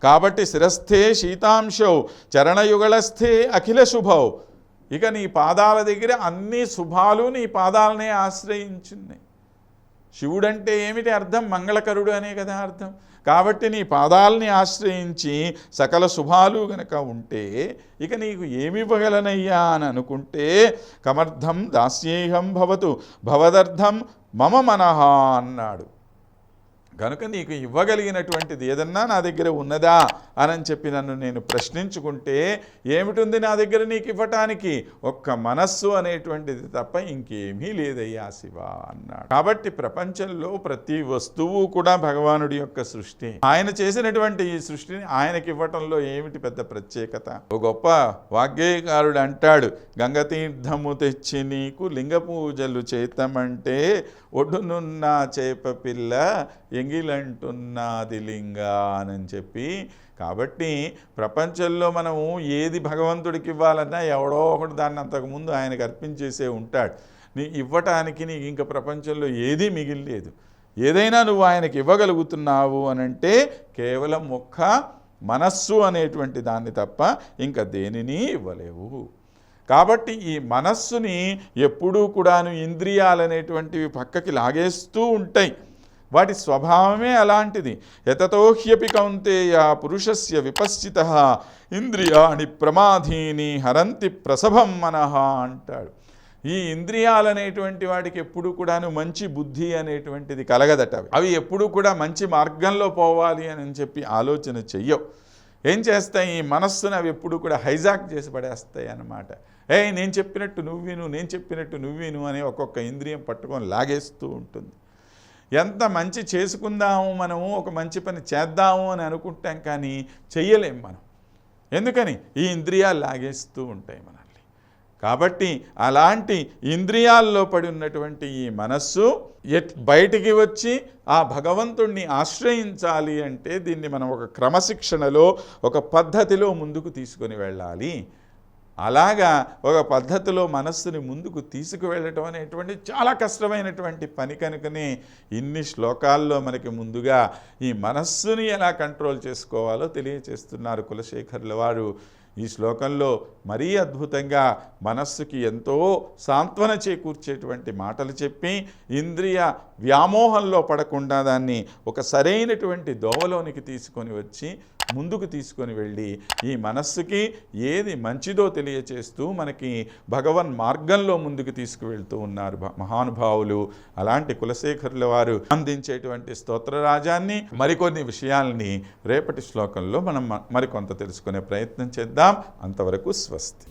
కాబట్టి శిరస్థే శీతాంశౌ చరణయుగళస్థే అఖిల శుభౌ. ఇక నీ పాదాల దగ్గర అన్ని శుభాలు నీ పాదాలనే ఆశ్రయించున్నాయి. శివుడంటే ఏమిటి అర్థం? మంగళకరుడు అనే కదా అర్థం. కాబట్టి నీ పాదాలని ఆశ్రయించి సకల శుభాలు గనక ఉంటే ఇక నీకు ఏమివ్వగలనయ్యా అని అనుకుంటే కమర్థం దాస్యేహం భవతు భవదర్థం మమ మనః అన్నాడు. కనుక నీకు ఇవ్వగలిగినటువంటిది ఏదన్నా నా దగ్గర ఉన్నదా అని చెప్పి నన్ను నేను ప్రశ్నించుకుంటే ఏమిటుంది నా దగ్గర నీకు ఇవ్వటానికి? ఒక్క మనస్సు అనేటువంటిది తప్ప ఇంకేమీ లేదయ్యా శివ అన్నాడు. కాబట్టి ప్రపంచంలో ప్రతి వస్తువు కూడా భగవానుడి యొక్క సృష్టి. ఆయన చేసినటువంటి ఈ సృష్టిని ఆయనకి ఇవ్వటంలో ఏమిటి పెద్ద ప్రత్యేకత? ఒక గొప్ప వాగ్గేయకారుడు అంటాడు, గంగతీర్థము తెచ్చి నీకు లింగ పూజలు చేతమంటే ఒడ్డునున్న చేప పిల్ల ఎంగిలంటున్నది లింగా అని చెప్పి. కాబట్టి ప్రపంచంలో మనము ఏది భగవంతుడికి ఇవ్వాలన్నా ఎవడో ఒకటి దాన్ని అంతకుముందు ఆయనకు అర్పించేసే ఉంటాడు. నీ ఇవ్వటానికి నీకు ఇంకా ప్రపంచంలో ఏదీ మిగిలిలేదు. ఏదైనా నువ్వు ఆయనకి ఇవ్వగలుగుతున్నావు అనంటే కేవలం ఒక్క మనస్సు అనేటువంటి దాన్ని తప్ప ఇంకా దేనిని ఇవ్వలేవు. కాబట్టి ఈ మనస్సుని ఎప్పుడూ కూడాను ఇంద్రియాలనేటువంటివి పక్కకి లాగేస్తూ ఉంటాయి. వాటి స్వభావమే అలాంటిది. యతతోహ్యపి కౌంతేయ పురుషస్య విపశ్చితః ఇంద్రియాణి ప్రమాధీని హరంతి ప్రసభం మనః అంటాడు. ఈ ఇంద్రియాలనేటువంటి వాటికి ఎప్పుడు కూడాను మంచి బుద్ధి అనేటువంటిది కలగదట. అవి ఎప్పుడూ కూడా మంచి మార్గంలో పోవాలి అని చెప్పి ఆలోచన చెయ్యవు. ఏం చేస్తాయి? ఈ మనస్సును అవి ఎప్పుడు కూడా హైజాక్ చేసి పడేస్తాయి అన్నమాట. నేను చెప్పినట్టు నువ్వు విను, నేను చెప్పినట్టు నువ్వు విను అని ఒక్కొక్క ఇంద్రియం పట్టుకొని లాగేస్తూ ఉంటుంది. ఎంత మంచి చేసుకుందాము మనము, ఒక మంచి పని చేద్దాము అని అనుకుంటాం, కానీ చెయ్యలేం మనం. ఎందుకని? ఈ ఇంద్రియాలు లాగేస్తూ ఉంటాయి మనల్ని. కాబట్టి అలాంటి ఇంద్రియాల్లో పడి ఉన్నటువంటి ఈ మనస్సు బయటికి వచ్చి ఆ భగవంతుణ్ణి ఆశ్రయించాలి అంటే దీన్ని మనం ఒక క్రమశిక్షణలో ఒక పద్ధతిలో ముందుకు తీసుకొని వెళ్ళాలి. అలాగా ఒక పద్ధతిలో మనస్సుని ముందుకు తీసుకువెళ్ళటం అనేటువంటి చాలా కష్టమైనటువంటి పని. కనుకనే ఇన్ని శ్లోకాల్లో మనకి ముందుగా ఈ మనస్సుని ఎలా కంట్రోల్ చేసుకోవాలో తెలియచేస్తున్నారు కులశేఖరుల వారు. ఈ శ్లోకంలో మరీ అద్భుతంగా మనస్సుకి ఎంతో సాంత్వన చేకూర్చేటువంటి మాటలు చెప్పి ఇంద్రియ వ్యామోహంలో పడకుండా దాన్ని ఒక సరైనటువంటి దోవలోనికి తీసుకొని వచ్చి ముందుకు తీసుకొని వెళ్ళి ఈ మనస్సుకి ఏది మంచిదో తెలియచేస్తూ మనకి భగవన్ మార్గంలో ముందుకు తీసుకువెళ్తూ ఉన్నారు మహానుభావులు. అలాంటి కులశేఖరుల వారు అందించేటువంటి స్తోత్రరాజాన్ని, మరికొన్ని విషయాల్ని రేపటి శ్లోకంలో మనం మరికొంత తెలుసుకునే ప్రయత్నం చేద్దాం. అంతవరకు స్వస్తి.